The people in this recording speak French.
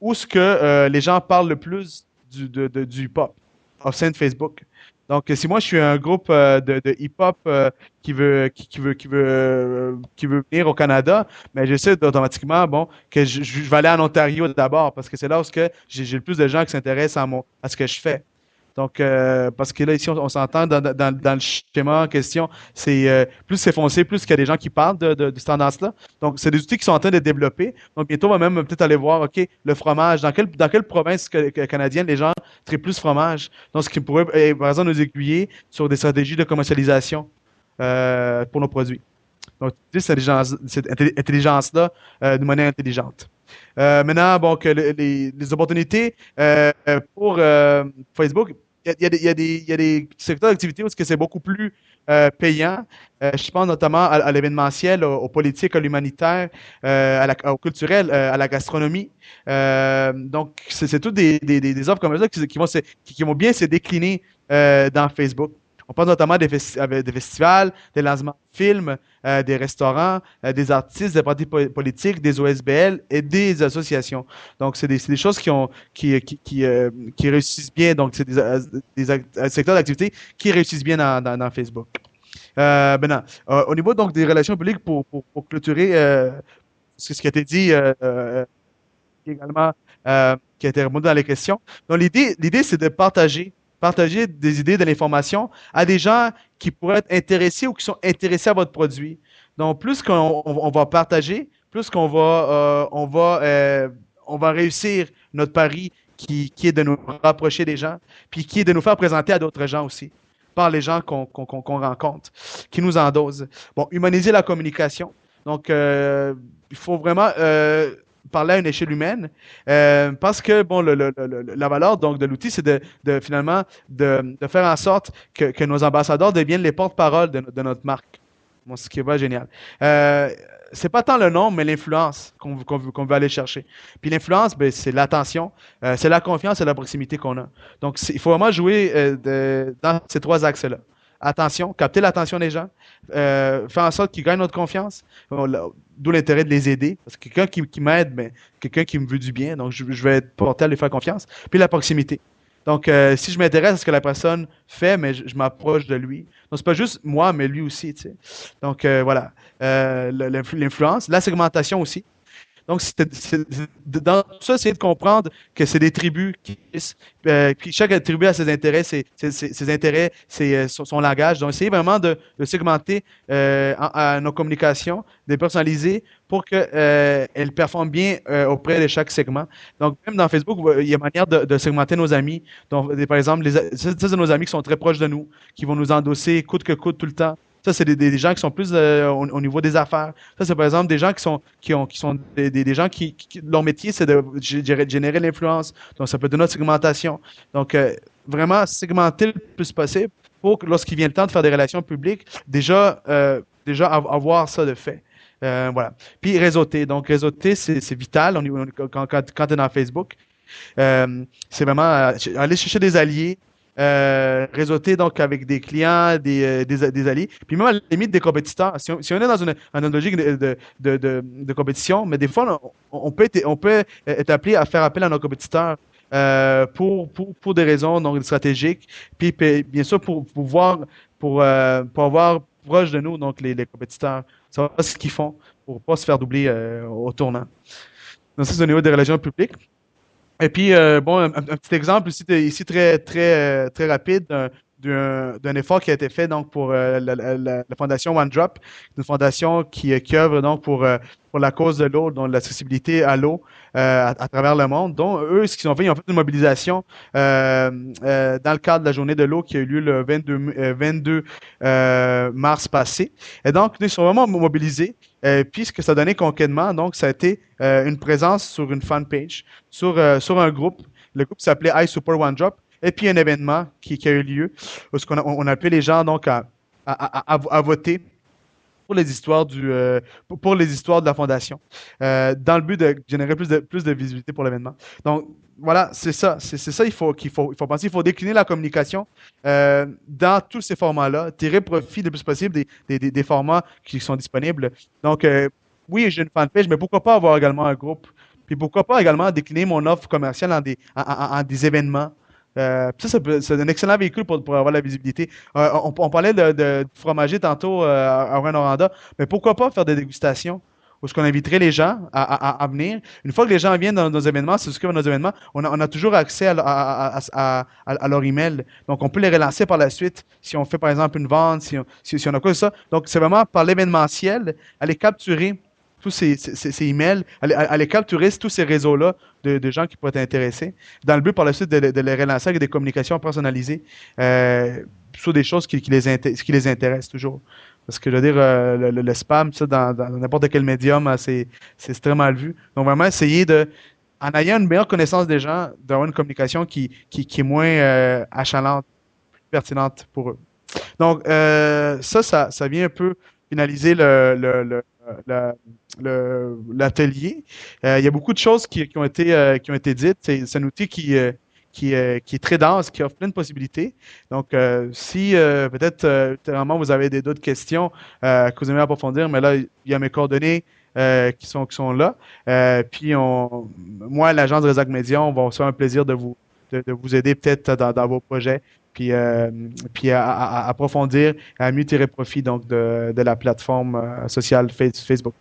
où ce que les gens parlent le plus du hip-hop au sein de Facebook. Donc, si moi je suis un groupe de hip-hop qui veut venir au Canada, mais j'essaie automatiquement, bon, que je vais aller en Ontario d'abord parce que c'est là où ce que j'ai le plus de gens qui s'intéressent à ce que je fais. Donc, parce que là, ici, on s'entend dans le schéma en question, c'est plus c'est foncé, plus qu'il y a des gens qui parlent de cette tendance-là. Donc, c'est des outils qui sont en train de développer. Donc, bientôt, on va même peut-être aller voir, OK, le fromage, dans quelle province canadienne les gens traitent plus fromage? Donc, ce qui pourrait, par exemple, nous aiguiller sur des stratégies de commercialisation pour nos produits. Donc, tu sais, cette intelligence-là de manière intelligente. Maintenant, bon, que les opportunités pour Facebook, il y a des secteurs d'activité où c'est beaucoup plus payant. Je pense notamment à l'événementiel, au politique, à l'humanitaire, au culturel, à la gastronomie. Donc, c'est toutes des offres comme ça qui vont bien se décliner dans Facebook. On pense notamment avec des festivals, des lancements de films, des restaurants, des artistes, des partis politiques, des OSBL et des associations. Donc, c'est des choses qui réussissent bien. Donc, c'est des secteurs d'activité qui réussissent bien dans Facebook. Maintenant, au niveau donc des relations publiques pour clôturer ce qui a été dit également, qui a été remonté dans les questions. Donc, l'idée, c'est de partager des idées, de l'information à des gens qui pourraient être intéressés ou qui sont intéressés à votre produit. Donc, plus qu'on va partager, plus on va réussir notre pari qui est de nous rapprocher des gens, puis qui est de nous faire présenter à d'autres gens aussi, par les gens qu'on rencontre, qui nous endosent. Bon, humaniser la communication. Donc, il faut vraiment parler à une échelle humaine, parce que bon, la valeur donc de l'outil, c'est finalement de faire en sorte que nos ambassadeurs deviennent les porte-parole de notre marque. Bon, ce qui est pas génial. Euh, c'est pas tant le nom, mais l'influence qu'on veut aller chercher. Puis l'influence, ben, c'est l'attention, c'est la confiance et la proximité qu'on a. Donc, il faut vraiment jouer dans ces trois axes-là. Attention, capter l'attention des gens, faire en sorte qu'ils gagnent notre confiance. D'où l'intérêt de les aider. Parce que quelqu'un qui m'aide, ben, quelqu'un qui me veut du bien, donc je vais être porté à lui faire confiance. Puis la proximité. Donc, si je m'intéresse à ce que la personne fait, mais je m'approche de lui. Donc, c'est pas juste moi, mais lui aussi, tu sais. Donc, voilà. L'influence, la segmentation aussi. Donc, dans tout ça, c'est de comprendre que c'est des tribus puis chaque tribu a ses intérêts, ses intérêts, son langage. Donc, essayer vraiment de segmenter nos communications, de les personnaliser pour qu'elles performent bien auprès de chaque segment. Donc, même dans Facebook, il y a manière de segmenter nos amis. Donc, par exemple, ça, c'est nos amis qui sont très proches de nous, qui vont nous endosser coûte que coûte tout le temps. Ça, c'est des gens qui sont plus au niveau des affaires. Ça, c'est par exemple des gens qui sont des gens leur métier, c'est de générer l'influence. Donc, ça peut être de notre segmentation. Donc, vraiment segmenter le plus possible pour que lorsqu'il vient le temps de faire des relations publiques, déjà avoir ça de fait. Voilà. Puis réseauter. Donc, réseauter, c'est vital quand tu es dans Facebook. C'est vraiment aller chercher des alliés, réseauter donc avec des clients, des alliés, puis même à la limite des compétiteurs. Si on est dans une logique de compétition, mais des fois, on peut être appelé à faire appel à nos compétiteurs pour des raisons donc, stratégiques, puis bien sûr pour avoir proche de nous donc les compétiteurs, savoir ce qu'ils font pour ne pas se faire doubler au tournant. Donc, ça, c'est au niveau des relations publiques. Et puis, bon, un petit exemple ici très rapide d'un effort qui a été fait donc pour la fondation OneDrop, une fondation qui œuvre donc pour la cause de l'eau, donc l'accessibilité à l'eau à travers le monde. Donc, eux, ce qu'ils ont fait, ils ont fait une mobilisation dans le cadre de la journée de l'eau qui a eu lieu le 22 mars passé. Et donc, ils sont vraiment mobilisés. Puis, ce que ça a donné concrètement, donc, ça a été une présence sur une fanpage sur un groupe. Le groupe s'appelait I Super One Drop. Et puis un événement qui a eu lieu où on a appelé les gens donc à voter pour les histoires pour les histoires de la fondation, dans le but de générer plus de visibilité pour l'événement. Donc voilà, c'est ça, c'est ça il faut penser. Il faut décliner la communication dans tous ces formats-là, tirer profit le plus possible des formats qui sont disponibles. Donc oui, j'ai une fanpage, mais pourquoi pas avoir également un groupe Puis pourquoi pas également décliner mon offre commerciale en des événements. C'est un excellent véhicule pour avoir la visibilité. On parlait du fromager tantôt à Rouyn-Noranda, mais pourquoi pas faire des dégustations où ce qu'on inviterait les gens à venir. Une fois que les gens viennent dans nos événements, s'inscrivent à nos événements, on a toujours accès à leur email. Donc, on peut les relancer par la suite si on fait, par exemple, une vente, si on a quoi que ça. Donc, c'est vraiment par l'événementiel, aller capturer tous ces emails, aller capturer tous ces réseaux-là de gens qui pourraient être intéressés, dans le but par la suite de les relancer avec des communications personnalisées sur des choses qui les intéressent toujours. Parce que je veux dire, le spam, ça, dans n'importe quel médium, c'est très mal vu. Donc, vraiment, essayer en ayant une meilleure connaissance des gens, d'avoir une communication qui est moins achalante, plus pertinente pour eux. Donc, ça vient un peu finaliser l'atelier. Il y a beaucoup de choses qui ont été dites. C'est un outil qui est très dense, qui offre plein de possibilités. Donc, si peut-être ultérieurement vous avez d'autres questions que vous aimez approfondir, mais là, il y a mes coordonnées qui sont là. Puis, moi, l'agence de Résac Média, on va se faire un plaisir de vous aider peut-être dans vos projets, puis à approfondir, à mieux tirer profit donc, de la plateforme sociale Facebook.